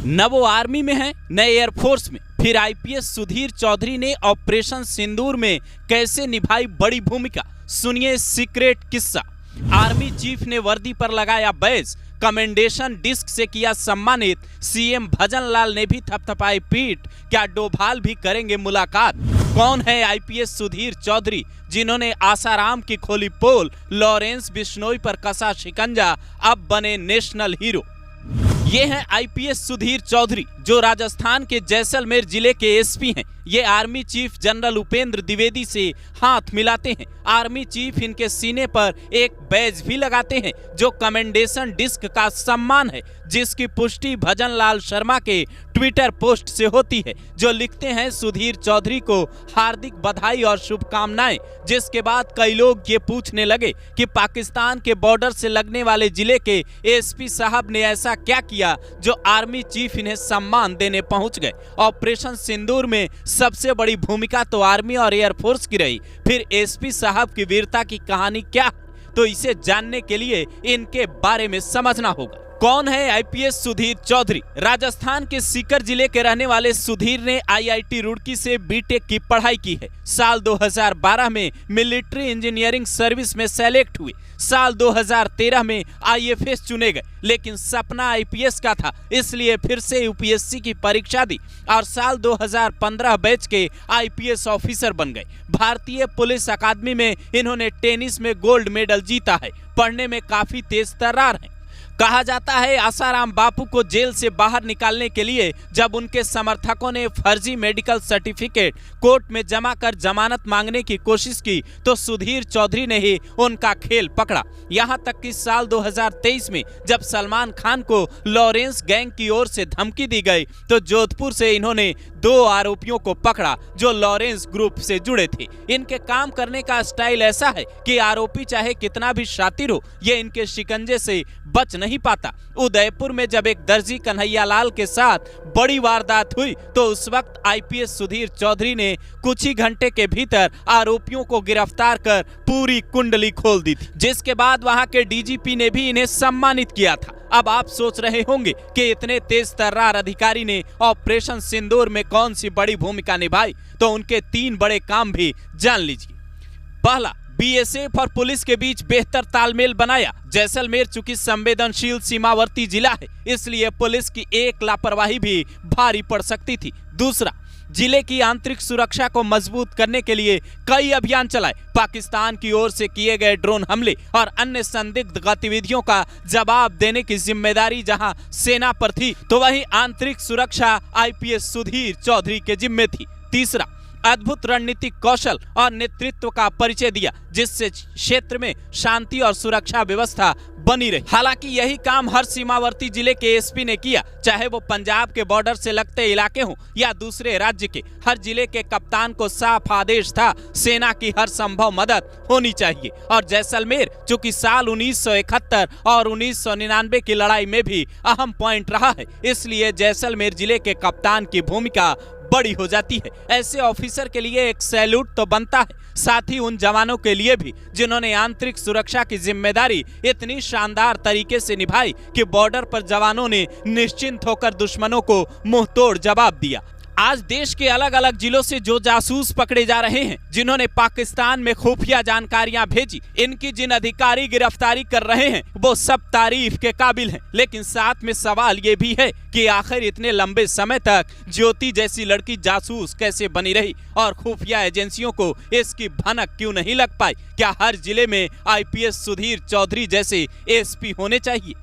न वो आर्मी में है न एयरफोर्स में, फिर आईपीएस सुधीर चौधरी ने ऑपरेशन सिंदूर में कैसे निभाई बड़ी भूमिका। सुनिए सीक्रेट किस्सा। आर्मी चीफ ने वर्दी पर लगाया बैज, कमेंडेशन डिस्क से किया सम्मानित, सीएम भजन लाल ने भी थपथपाई पीठ। क्या डोभाल भी करेंगे मुलाकात? कौन है आईपीएस सुधीर चौधरी जिन्होंने आसाराम की खोली पोल, लॉरेंस बिश्नोई पर कसा शिकंजा, अब बने नेशनल हीरो? ये हैं आईपीएस सुधीर चौधरी जो राजस्थान के जैसलमेर जिले के एसपी हैं। ये army chief general Upendra Dwivedi से हाथ मिलाते हैं। आर्मी चीफ इनके सीने पर एक बैज भी लगाते हैं जो कमेंडेशन डिस्क का सम्मान है, जिसकी पुष्टि भजन लाल शर्मा के ट्विटर पोस्ट से होती है, जो लिखते हैं सुधीर चौधरी को हार्दिक बधाई और शुभकामनाएं। जिसके बाद कई लोग ये पूछने लगे कि पाकिस्तान के बॉर्डर से लगने वाले जिले के एसपी साहब ने ऐसा क्या किया जो आर्मी चीफ इन्हें सम्मान देने पहुंच गए। ऑपरेशन सिंदूर में सबसे बड़ी भूमिका तो आर्मी और एयरफोर्स की रही, फिर एसपी साहब की वीरता की कहानी क्या है? तो इसे जानने के लिए इनके बारे में समझना होगा। कौन है आईपीएस सुधीर चौधरी? राजस्थान के सीकर जिले के रहने वाले सुधीर ने आईआईटी रुड़की से बीटेक की पढ़ाई की है। साल 2012 में मिलिट्री इंजीनियरिंग सर्विस में सेलेक्ट हुए। साल 2013 में आईएफएस चुने गए, लेकिन सपना आईपीएस का था, इसलिए फिर से यूपीएससी की परीक्षा दी और साल 2015 बैच के आईपीएस ऑफिसर बन गए। भारतीय पुलिस अकादमी में इन्होंने टेनिस में गोल्ड मेडल जीता है। पढ़ने में काफी तेज तर्रार हैं। कहा जाता है आसाराम बापू को जेल से बाहर निकालने के लिए जब उनके समर्थकों ने फर्जी मेडिकल सर्टिफिकेट कोर्ट में जमा कर जमानत मांगने की कोशिश की तो सुधीर चौधरी ने ही उनका खेल पकड़ा। यहां तक कि साल 2023 में जब सलमान खान को लॉरेंस गैंग की ओर से धमकी दी गई तो जोधपुर से इन्होंने 2 आरोपियों को पकड़ा जो लॉरेंस ग्रुप से जुड़े थे। इनके काम करने का स्टाइल ऐसा है कि आरोपी चाहे कितना भी शातिर हो, ये इनके शिकंजे से बच नहीं पाता। उदयपुर में जब एक दर्जी कन्हैया लाल के साथ बड़ी वारदात हुई तो उस वक्त आईपीएस सुधीर चौधरी ने कुछ ही घंटे के भीतर आरोपियों को गिरफ्तार कर पूरी कुंडली खोल दी थी, जिसके बाद वहां के डीजीपी ने भी इन्हें सम्मानित किया था। अब आप सोच रहे होंगे कि इतने तेज तर्रार अधिकारी ने ऑपरेशन सिंदूर में कौन सी बड़ी भूमिका निभाई, तो उनके 3 बड़े काम भी जान लीजिए। पहला, बीएसएफ और पुलिस के बीच बेहतर तालमेल बनाया। जैसलमेर चूंकि संवेदनशील सीमावर्ती जिला है, इसलिए पुलिस की एक लापरवाही भी भारी पड़ सकती थी। दूसरा, जिले की आंतरिक सुरक्षा को मजबूत करने के लिए कई अभियान चलाए। पाकिस्तान की ओर से किए गए ड्रोन हमले और अन्य संदिग्ध गतिविधियों का जवाब देने की जिम्मेदारी जहां सेना पर थी, तो वहीं आंतरिक सुरक्षा आईपीएस सुधीर चौधरी के जिम्मे थी। तीसरा, अद्भुत रणनीतिक कौशल और नेतृत्व का परिचय दिया, जिससे क्षेत्र में शांति और सुरक्षा व्यवस्था बनी रही। हालांकि यही काम हर सीमावर्ती जिले के एसपी ने किया, चाहे वो पंजाब के बॉर्डर से लगते इलाके हों या दूसरे राज्य के। हर जिले के कप्तान को साफ आदेश था, सेना की हर संभव मदद होनी चाहिए। और जैसलमेर चूंकि साल 1971 और 1999 की लड़ाई में भी अहम पॉइंट रहा है, इसलिए जैसलमेर जिले के कप्तान की भूमिका बड़ी हो जाती है। ऐसे ऑफिसर के लिए एक सैल्यूट तो बनता है, साथ ही उन जवानों के लिए भी जिन्होंने आंतरिक सुरक्षा की जिम्मेदारी इतनी शानदार तरीके से निभाई कि बॉर्डर पर जवानों ने निश्चिंत होकर दुश्मनों को मुंहतोड़ जवाब दिया। आज देश के अलग अलग जिलों से जो जासूस पकड़े जा रहे हैं, जिन्होंने पाकिस्तान में खुफिया जानकारियां भेजी, इनकी जिन अधिकारी गिरफ्तारी कर रहे हैं वो सब तारीफ के काबिल हैं। लेकिन साथ में सवाल ये भी है कि आखिर इतने लंबे समय तक ज्योति जैसी लड़की जासूस कैसे बनी रही और खुफिया एजेंसियों को इसकी भनक क्यों नहीं लग पाई? क्या हर जिले में आईपीएस सुधीर चौधरी जैसे एसपी होने चाहिए?